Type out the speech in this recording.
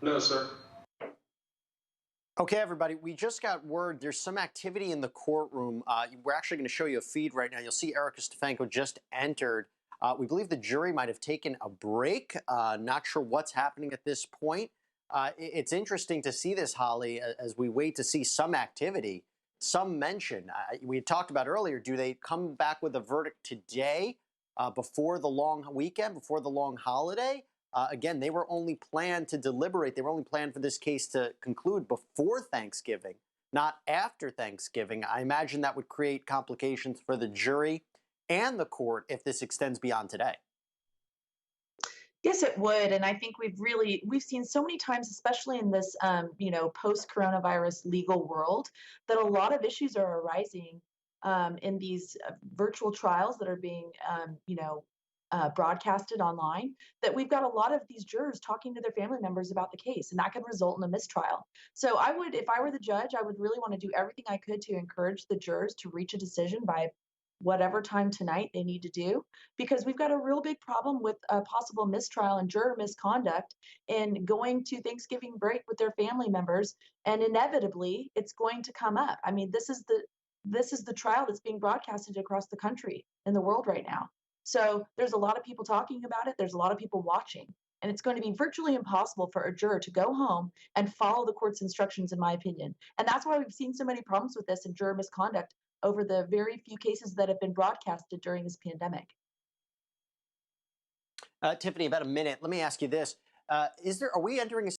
No, sir. Okay, everybody, we just got word there's some activity in the courtroom. We're actually going to show you a feed right now. You'll see Erica Stefanko just entered. We believe the jury might have taken a break. Not sure what's happening at this point. It's interesting to see this, Holly, as we wait to see some activity, some mention. We had talked about earlier, do they come back with a verdict today, before the long weekend, before the long holiday? Again, they were only planned to deliberate. They were only planned for this case to conclude before Thanksgiving, not after Thanksgiving. I imagine that would create complications for the jury and the court if this extends beyond today. Yes, it would, and I think we've seen so many times, especially in this post-coronavirus legal world, that a lot of issues are arising in these virtual trials that are being broadcasted online. That we've got a lot of these jurors talking to their family members about the case, and that can result in a mistrial. So I would, if I were the judge, I would really want to do everything I could to encourage the jurors to reach a decision by whatever time tonight they need to do, because we've got a real big problem with a possible mistrial and juror misconduct in going to Thanksgiving break with their family members, and inevitably it's going to come up. I mean, this is the trial that's being broadcasted across the country and the world right now. So there's a lot of people talking about it, there's a lot of people watching, and it's going to be virtually impossible for a juror to go home and follow the court's instructions, in my opinion. And that's why we've seen so many problems with this and juror misconduct over the very few cases that have been broadcasted during this pandemic. Tiffany, about a minute. Let me ask you this. Are we entering a